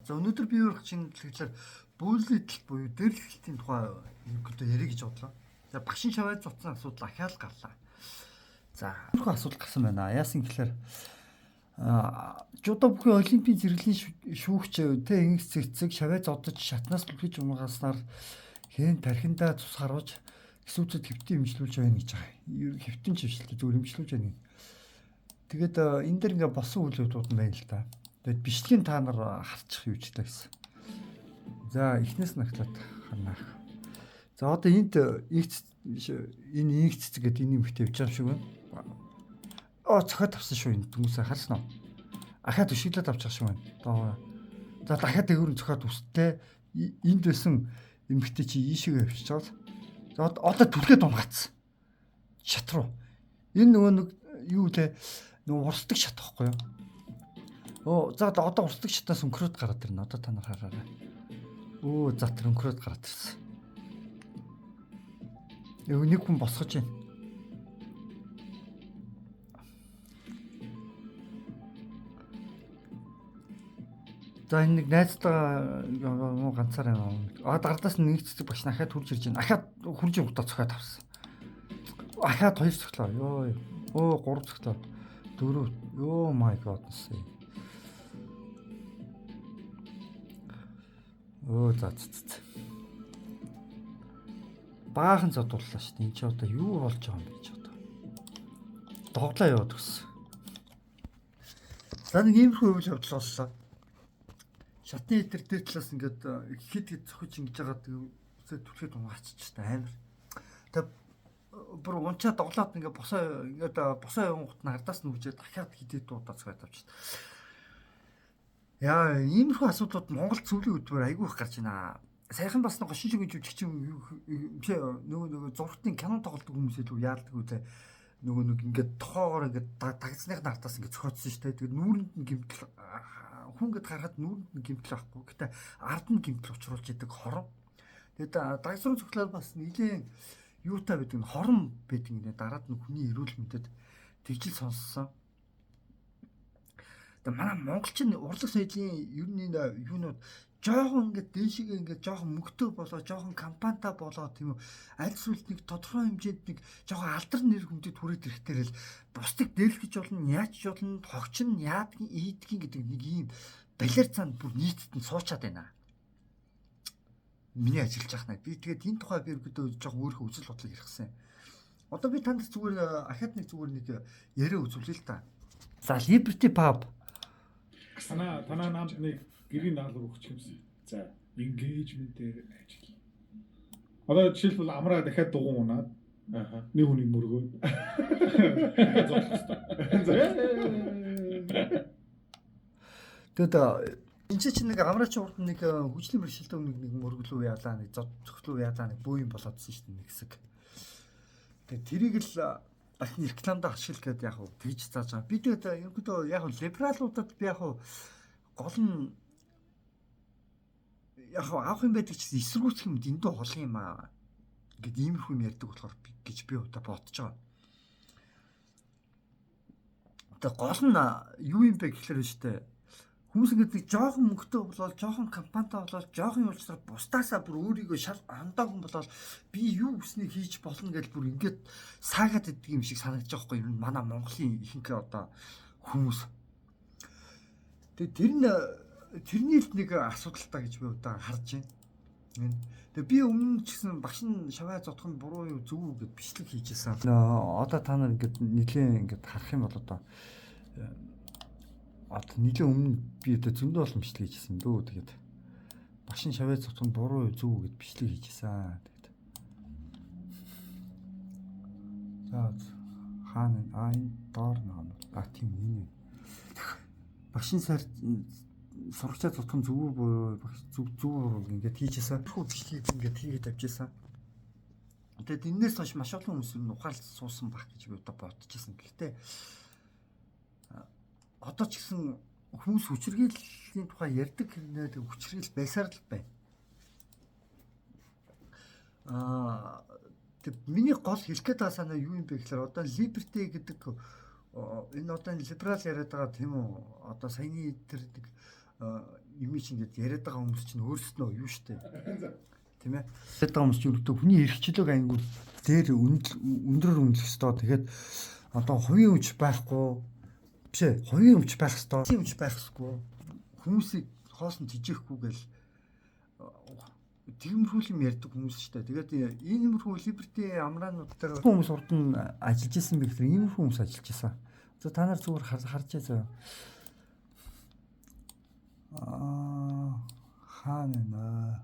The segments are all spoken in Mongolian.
За өнөөдөр би юу чинь тэгэхээр бүлэтэл буюу дэрлэлтийн тухай ерөнхийдөө ярих гэж бодлоо. За багшин шаваад зутсан асуудал ахаал гарлаа. За энэ асуудал гарсан байна. Яасан гэхээр жудаа бүхэн олимпийн зэрэглэлийн шүүгч тэ ингэс цэцэг шаваа зодож шатнаас түлхэж унгааснаар хэн тархиндаа цус харуулж эсвүүцэд хэвтэн имжлүүлж байна гэж байгаа. Ер хэвтэн чившилтэй зөв имжлүүлж байна. Тэгээд энэ дэр ингээ болсон үйл явдлууд байна л да. Тэгээд бичлэгийн та нар харчих юу ч та гэсэн. За эхнээс нь ахлаад ханаах. За одоо энд энэ инх цэцэг гэдэг энэ юмхтэй явж байгаа шиг байна. Цохиод авсан шүү энэ хүмүүсээ харсан уу? Ахаад өшиглээд авч байгаа шиг байна. Доо. За дахиад дээгүүр цохиод үсттэй энд байсан эмхтэй чи ийшээгээ явчихвал. За одоо түлхээд унгацсан. Шат руу. Энэ нөгөө нэг юу лээ? Нөгөө урсдаг шат واخгүй юу? За одоо урсдаг шатнаас өнкрөөд гараад ирнэ. Одоо та нар хараарай. За тэр өнкрөөд гараад ирсэн. Нэг хүн босгож байна. За энэ нэг найзтайгаа ганцаар байна. Дардаас нэг цэцэг багш ахаад хурж ирж байна. Ахаад хурж явахдаа цохиод авсан. Ахаад 2 цоглоо. Ёо. 3 цоглоо. 4. Oh my god. За. Баахан зодууллаа шүү дээ. Энд чи одоо юу болж байгаа юм бэ ч одоо. Доглоо яваад өгсөн. За нэг иймэрхүү үйл явдал боллоо. Шатны дээр талаас ингээд хэд цохиж ингэж байгаа тэгээд түлхээд унгаачих та амар. Тэгээд бүр унчаа доглоод ингээд босоо явган гут нь ардаас нь үжээд дахиад хидэд дуудаа цохиад авчихсан. Яа, иймэрхүү асуудлууд Монгол зөвлөлийн хөтөлбөр айгүй их гарч байна. Саяхан бас нэг гошин шиг жүжигч нөгөө зургтын кино тоглодог хүмүүсээ л яардаг үү нөгөө нэг ингээд тохоогоор ингээд дагцсных нартаас ингээд цохиодсон шүү дээ. Тэгээд нүүрэнд нь гимтэл хүн гэд харахад нүүрэнд нь гимтэл байхгүй. Гэтэ ард нь гимтэл учруулж идэг хорон. Тэгээд дагцруу цоглоод бас нэлийн юутай байдаг нь хорон байдаг нэ дараад нь хүний эрүүл мэндэд тэгжил сонссон. Тэгээд манай монголчин урлаг соёлын ер нь юунууд жоохон ингээд дээшигээ ингээд жоохон мөнгөтэй болоо жоохон компанитай болоо тийм үү аль сүлд нэг тодорхой хэмжээнд нэг жоохон алдар нэр хүндэд хүрээд ирэхтэй л бусдыг дээрлэж болно яаж болно хогчин яадгийн ийдгийн гэдэг нэг ийм балер цаанд бүр нийтэд нь суучаад байна. Миний ажиллаж байх наа. Би тэгээд энэ тухай би өөрөдөө жоохон өөрийнхөө үзэл бодлыг хэрэгсэн. Одоо би танд зүгээр ахаад нэг зүгээр нэг яриа үзүүлээ л та. За Liberty Pub. Танаа намд нэг гэрийн даалгавар өгч юмсан. За, engagement дээр ажил. Одоо жишээлбэл амраа дахиад дугуун унаад нэг хүнийг мөргөөд. Тэгэд энэ чинь нэг амраач урд нэг хүчлийн бэрхшээлтэй нэг мөргөлөө яалаа нэг зогцлоо яалаа нэг бөө юм болоодсэн шүү дээ нэг хэсэг. Тэгээд тэрийг л дахин рекламада ашиглах гэдэг яг тэгж зааж байгаа. Би тэгээд ерөнхийдөө яг либералуудад би яг гол нь яг авах юм байдаг чинь эсэргүүцэх юм дэндүү холын юм аа. Ингээд иймэрхүү юм ярьдаг болохоор гэж би удаа бодож байгаа. Тэгээд гол нь юу юм бэ гэхлээр шүү дээ. Хүмүүс ингээд нэг жоохон мөнгөтэй болоод жоохон компанитай болоод жоохон явуулчаар бусдаасаа бүр өөрийгөө шал андаа хүн болоод би юу хүснийг хийж болно гэж бүр ингээд саагаад идэх юм шиг санагдаж байгаа байхгүй юу? Манай Монголын ихэнх одоо хүмүүс. Тэгээд тэрний л нэг асуудалтай гэж би удаа харж байна. Тэгээд би өмнө ч гэсэн багшин шаваа зодох нь буруу юу зөв үү гэд бичлэг хийжсэн. Одоо та нар ингээд нэлийн ингээд харах юм бол одоо нэлийн өмнө би одоо зөндөө олон бичлэг хийжсэн дөө. Тэгээд багшин шаваа зодох нь буруу юу зөв үү гэд бичлэг хийжсэн. Тэгээд за хаана энэ доор нэг тийм нэг багшин сурагчаа зодох нь зөв үү буруу зөв ингээд хийжсэн. Бичлэг ингээд хийгээд авчихсан. Тэгээд энэс хойш маш олон хүмүүс ухаалж суусан баг гэж би одоо бодчихсон. Гэхдээ одоо ч гэсэн хүмүүс хүчирхийллийн тухай ярьдаг хэрнээ хүчирхийл байсаар л байна. Тэг миний гол хэлэх гээд байгаа санаа юу юм бэ гэхээр одоо Liberty гэдэг энэ одоо либерал яриад байгаа тийм үү? Одоо саяны тэр нэг юм чинь ингэж яриад байгаа хүмүүс чинь өөрсдөө юу штэ. Тийм ээ. Яриад байгаа хүмүүс чинь өөртөө хүний эрхчлөөг ангууд дээр өндрөр үнэлэх ёстой. Тэгээд одоо хувийн өмч байхгүй биш ээ. Хувийн өмч байх ёстой. Өмч байх ёсгүй. Хүмүүсийг хоосон тижээхгүй гэл тиймэрхүү юм ярьдаг хүмүүс шүү дээ. Тэгээд иймэрхүү либерти амраануудтай хүмүүс урд нь ажиллаж исэн бэ гэхээр иймэрхүү хүмүүс ажиллаж исэн. За та нар зүгээр харж байгаа. Хаана.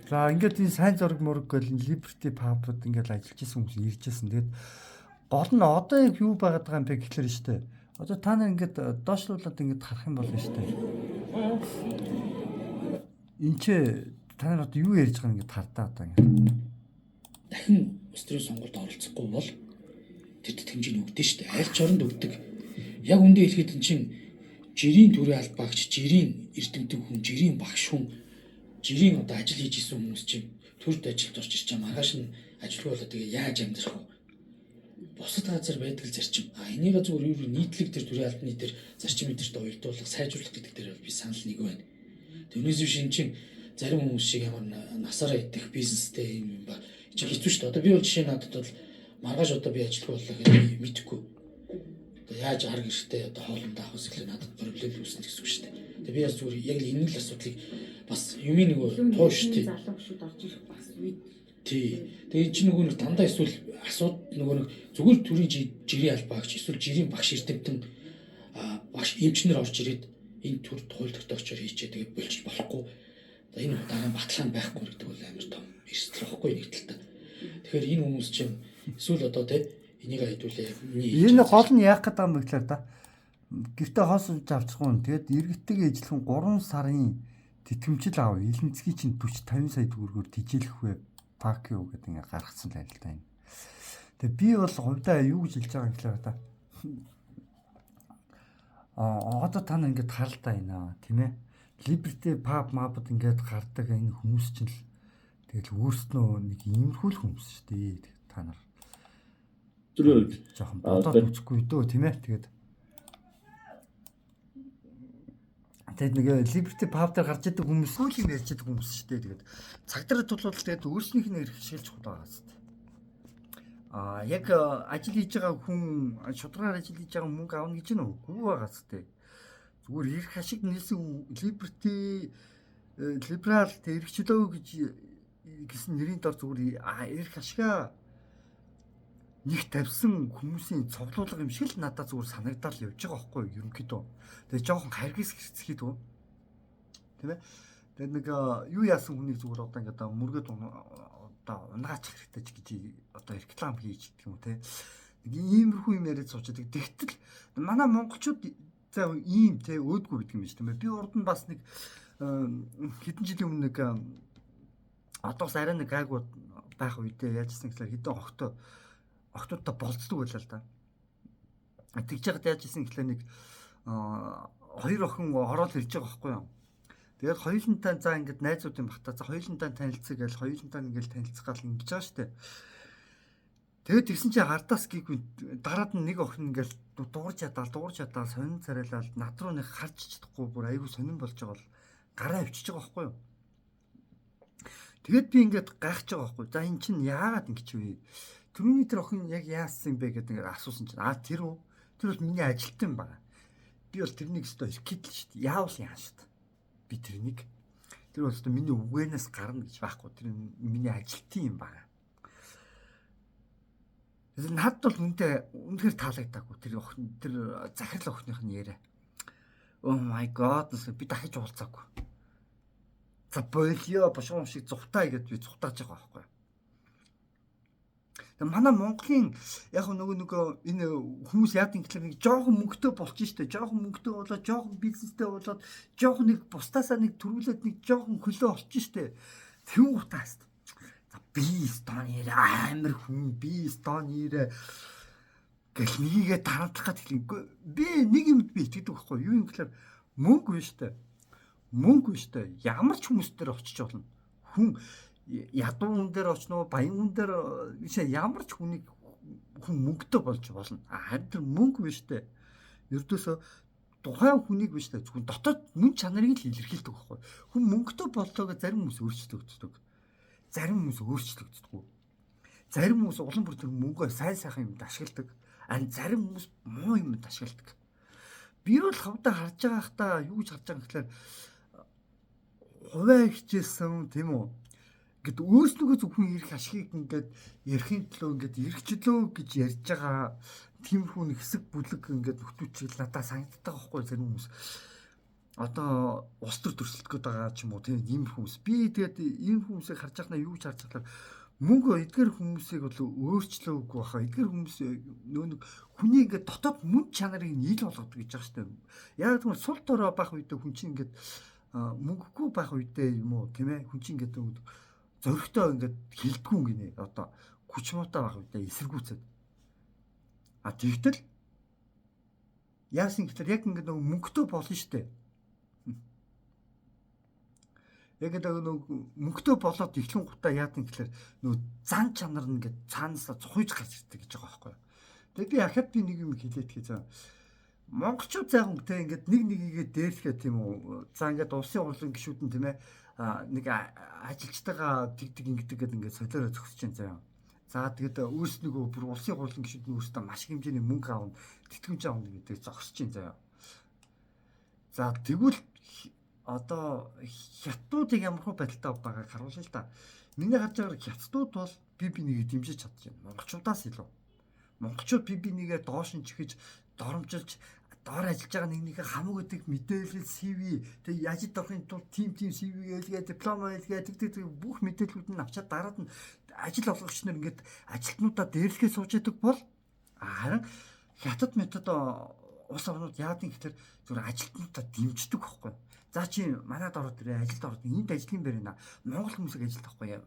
За ингээд энэ сайн зураг мураг гэл либерти пабд ингээд ажиллаж исэн хүмүүс ирж исэн. Тэгээд гол нь одоо яг юу байгаад байгаа юм бэ гэхэлэр шүү дээ. Одоо та нар ингээд доошлуулад ингээд харах юм болно шүү дээ. Энд чи та нар одоо юу ярьж байгааг ингээд хардаа одоо ингээд. Дахин өстрийн сонгуульд оролцохгүй бол тэд хэмжээний өгдөө шүү дээ. Аль ч оронд өгдөг. Яг үндэ хэлэхэд энэ чинь жирийн төрийн аль багч, жирийн эрдэмтэн хүн, жирийн багш хүн, жирийн одоо ажил хийж исэн хүмүүс чинь төрд ажилд орж ирж байгаа. Маргааш нь ажилгүй болоод тэгээ яаж амьдрах вэ? Бусад газар байдаг зарчим. Энийг зүгээр нийтлэг тэр төрийн албаны тэр зарчмын дээр уялдуулах, сайжруулах гэдэг дээр би санал нэг байна. Түүнээс биш эн чинь зарим хүмүүс шиг ямар насаараа идэх бизнестэй юм ба чи хэцүү шүү дээ. Одоо би бол жишээ надад бол маргааш одоо би ажилгүй боллоо гэж мэдэхгүй. Одоо яаж арга гэртээ одоо хоолндоо авах гэхлээр надад проблем үүснэ гэсэн үг шүү дээ. Тэгээ би зүгээр яг л энэ л асуудлыг бас юмын нэг тууш тий. Залуу гүшүүд орж ирэх бас үед тий. Тэгээ чи нөгөө нэг дандаа эсвэл асууд нөгөө нэг зүгээр төрийн жирийн албаагч эсвэл жирийн багш эрдэмтэн багш эмчнэр орж ирээд энэ төр хууль тогтоогчоор хийчээ тэгээ болж болохгүй. Энэ дараа батлан байхгүй гэдэг бол амар том эрсдэл واخгүй нэг талтай. Тэгэхээр энэ хүмүүс чинь эсвэл одоо тий энийг айдуулаа энэ гол нь яах гэдэг юм бэ гэхээр да гэртээ хоосож авчихгүй. Тэгээд иргэдтэйгээ ижилхэн 3 сарын тэтгэмжил аав. Илэнцгийн чинь 40-50 сая төгрөгөөр тижээлэх вэ? Пак юу гэдэг ингээ гаргацсан л байл та энэ. Тэгээд би бол хувьдаа юу гэж хэлж байгаа юм гэхээр да одоо та нар ингээд харалтаа байна тийм ээ. Либерти паб мабд ингээд гардаг энэ хүмүүс чинь л тэгэл өөрснөө нэг иймэрхүү хүмүүс шүү дээ. Та нар зүгээр жоохон бодоод үзэхгүй дөө тийм ээ. Тэгээд нэг либерти паб дээр гарч идэг хүмүүс үл юм ярьж идэг хүмүүс шүү дээ. Тэгээд цагдаа тулвал тэгээд өөрснийх нь эрх шилж чухал байгаа шүү дээ. Яг ажил хийж байгаа хүн шударгаар ажил хийж байгаа мөнгө авна гэж нөө үгүй байгаа шүү дээ. Зүгээр эрх ашиг нэлсэн либерти либерал эрхчлөө гэж гэсэн нэрийн дор зүгээр эрх ашигаа нэг тавьсан хүмүүсийн цоглуулга юм шиг л надад зүгээр санагдал явж байгаа байхгүй юу ерөнхийдөө. Тэгээ жоохон харгис хэрцгийд үү. Тийм ээ. Тэгээд нэг юу яасан хүнийг зүгээр одоо ингээд мөргөд одоо унгаач хэрэгтэй ч гэж одоо реклам хийж гэх юм те. Нэг иймэрхүү юм яриад суучдаг. Тэгтэл манай монголчууд за ийм те өөдгөө гэдэг юм биш тийм ээ. Би урд нь бас нэг хэдэн жилийн өмнө нэг одоос арай нэг гайгүй байх үедээ яажсэн гэхээр хэдэн охтуудтай болцдог байлаа л да. Тэгж яагаад яажсэн гэхээр нэг хоёр охин ороод ирж байгаа байхгүй юу. Тэгээд хоёулантай за ингээд найзууд юм бахта за хоёулантай танилцъя гэж хоёулантай ингээд танилцах гал ингэж байгаа штэ. Тэгээд тэгсэн чи хардаас гийгүй дараад нэг охин ингээд дуурж чадаа сонин царайлал над руу нэг харж чадахгүй бүр айгүй сонин болж байгаа бол гараа авчиж байгаа байхгүй юу. Тэгээд би ингээд гайхаж байгаа байхгүй. За эн чинь яагаад ингэж вэ? Түрүүний тэр охин яг яасан бэ гэдэг ингээд асуусан чинь тэр бол миний ажилтан байна. Би бол тэрнийг өстө эрхэдэл шүү дээ. Яавал яа шүү дээ. Би тэр бол өстө миний үгэнээс гарна гэж байхгүй. Тэр миний ажилтан юм байна. Над бол үнэхээр таалагдаагүй тэр охин тэр захирал охиных нь яриа. Oh my god би дахиж уулзаагүй. За болио бошон шиг зүхтаа гэдээ би зүхтааж байгаа байхгүй. Манай Монголын яг нөгөө энэ хүмүүс яадаг юм гэхэл нэг жоохон мөнгөтэй болчих штэ. Жоохон мөнгөтэй болоод жоохон бизнестэй болоод жоохон нэг бусдаасаа нэг төрүүлээд нэг жоохон хөлөө олчих штэ. Тэвэн утаас. За би станер амар хүн би станер гэл нэгээ тарадлах гэж хэлэхгүй. Би нэг юмд би итгэдэг байхгүй. Юу юм гэхээр мөнгө биш штэ. Мөнгө биш штэ. Ямар ч хүмүүс дээр очиж болно. Хүн ядуу хүн дээр очно баян хүн дээр ямар ч хүн мөнгөтэй болж болно. Харин тэр мөнгө биш дээ. ердөөсөө тухайн хүнийг биш дээ. Зөвхөн дотоод мөн чанарыг л илэрхийлдэг байхгүй. Хүн мөнгөтэй боллоо гэж зарим хүмүүс өөрчлөгддөг. Зарим хүмүүс өөрчлөгддөг. Зарим хүмүүс улам бүр тэр мөнгөө сайн сайхан юмд ашигладаг. Зарим хүмүүс муу юмд ашигладаг. Би бол хавдаа харж байгаа хта юу гэж харж байгаа гэхээр хуваа хичээсэн тийм үү. Ингээд өөрснөө зөвхөн ирэх ашигыг ингээд ярихын төлөө ингээд эргчлөө гэж ярьж байгаа тиймэрхүү нэг хэсэг бүлэг ингээд нөтүүчил надад санагддаг байхгүй зарим хүмүүс. Одоо улс төр төрөлтгöd байгаа ч юм уу тийм иймэрхүү хүмүүс. Би тэгээд ийм хүмүүсийг харж байхнаа юу гэж харж байгаа мөнгө эдгээр хүмүүсийг бол өөрчлөөгүй баха. Эдгээр хүмүүс нөө нэг хүний ингээд дотоод мөн чанарыг нийл болгодог гэж байгаа шүү дээ. Яг тэгвэл сул дорой байх үедээ хүн чинь ингээд мөнгөгүй байх үедээ юм уу тийм ээ хүн чинь ингээд зөрөгтэй ингээд хилдэггүй гинэ. Одоо хүч муутай байх үедээ эсэргүүцээд. Тэгтэл яасан гэхээр яг ингээд нөгөө мөнгөтэй болно шүү дээ. Яг нөгөө мөнгөтэй болоод ихлэн гутаа яадаг гэхээр нөгөө зан чанар нь ингээд цаанаасаа цухиж гарч ирдэг гэж байгаа байхгүй. Тэгээд би ахад би нэг юм хэлээд хийсэн. Монголчууд зайхан те ингээд нэг нэгийгээ дээрлэхээ тийм үү. За ингээд улсын хурлын гишүүд нь тийм ээ нэг ажилчтайгаа тэгдэг ингэдэг гэдэг ингээд солиороо зөксөж чинь заяа. За тэгээд өөрснөө бүр улсын хурлын гишүүд нь өөрсдөө маш их хэмжээний мөнгө аавна, тэтгэмж аавна гэдэг зогсож чинь заяа. За тэгвэл одоо хятадуудыг ямар хөө байдалтай байгааг харуулъя л да. Миний харж байгаагаар хятадууд бол би нэгээ дэмжиж чадж байна. Монголчуудаас илүү. Монголчууд би нэгээ доош нь чихэж доромжилж доор ажиллаж байгаа нэгнийхээ хамаг гэдэг мэдээлэл CV тэг яжид орохын тулд тим CV ээлгээ диплом ээлгээ тэг бүх мэдээллүүд нь авчаад дараад нь ажил олгогч нар ингээд ажилтнуудаа дээрлэхээ сууж яадаг бол харин хятад метод улс орнууд яадаг гэхээр зүгээр ажилтнуудаа дэмждэг байхгүй. За чи манад ороод ирээ ажилд ороод энд ажлын барина. Монгол хүмүүсийг ажилд авахгүй.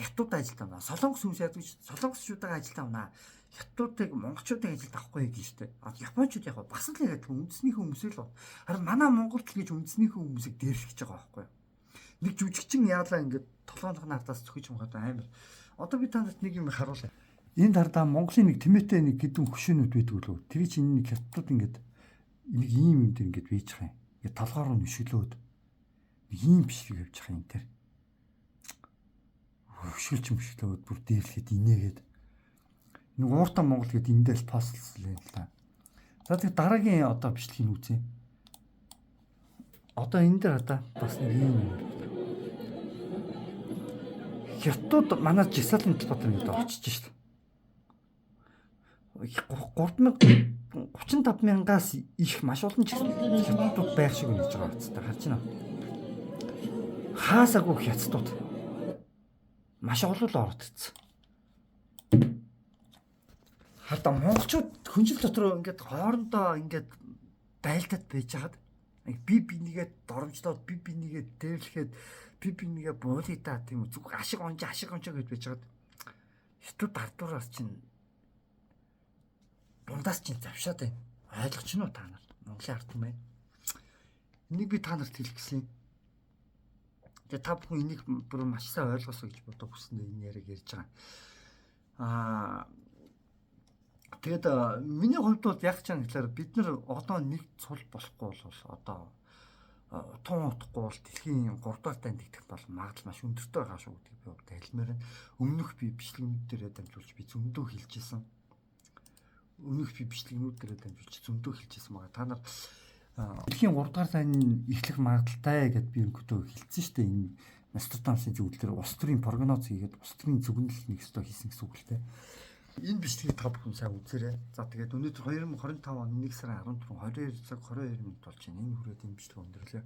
Хятадууд ажилд авна. Солонгос хүмүүс яадаг ч солонгосчуудаа ажилд авна. Хятадуудыг монголчуудыг ажилд авахгүй гэж штэ. Японочууд яг бас л яг үндэснийхээ хүмүүсээ л. Харин манай Монголд л гэж үндэснийхээ хүмүүсийг дээрлэж байгаа байхгүй. Нэг жүжигчин яалаа ингээд толгойнх нь ардаас цөхөж юмгаад амар. Одоо би танарт нэг юм харуулъя. Энд хардаа Монголын нэг тэмээтэй нэг гидүүн хөшөөнүүд байдаг лөө. Тэр чинь нэг хятадууд ингээд нэг ийм юм дээр ингээд бийж байгаа юм. Ингээд толгоор нь өшөглөөд нэг ийм бичлэг явж байгаа юм тэр. Хөшгөлч мөшлөөд бүр дээрлэхэд инээгээд нэг ууртан Монгол гэдэг эндээс постлээ л да. За тэг дараагийн одоо бичлэгийг үзье. Одоо энэ дээр одоо бас нэг юм. Хятад манай Жисалын Батбатар гэдэг очиж шít. 35,000-аас их маш олон хятадууд байх шиг үнэж байгаа хэвчээ харж байна. Хаасаагүй хятадууд маш олон ороод ирсэн. Хата монголчууд хүнжил дотор ингээд хоорондоо ингээд байлдаад байж хагаад би нэгээ доромжлоод би нэгээ дээрлэхэд би нэгээ буулидаа тийм үү зүг ашиг онж гэж байж хагаад хятад ардуураас чинь дундаас чинь завшаад байна. Ойлгож гинөө та нар. Монголын ард юм байна. Энийг би та нарт хэлэх гэсэн. Тэгээ та бүхэн энийг бүр маш сайн ойлгосоо гэж бодож хүснэ энэ яриаг ярьж байгаа. Тэгээд миний хувьд бол яг ч юм гэхээр бид нар одоо нэг цул болохгүй бол одоо утган утахгүй бол дэлхийн 3 дахь танд идэх бол магадлал маш өндөртэй байгаа шүү гэдгийг би одоо хэлмээр байна. Өмнөх би бичлэгнүүд дээрээ дамжуулж би зөндөө хэлжсэн. Байгаа. Та нар дэлхийн 3 дахь танд эхлэх магадлалтай гэдээ би өнгөдөө хэлсэн шүү дээ. Энэ Нострадамусын зөвлөлөөр улс төрийн прогноз хийгээд улс төрийн зөвгөнөл нэг өстө хийсэн гэсэн үг л дээ. Энэ бичлэгийг та бүхэн сайн үзээрэй. За тэгээд өнөөдөр 2025 оны 1 сарын 14 22 цаг 22 минут болж байна. Энэ хүрээд энэ бичлэг өндөрлөө.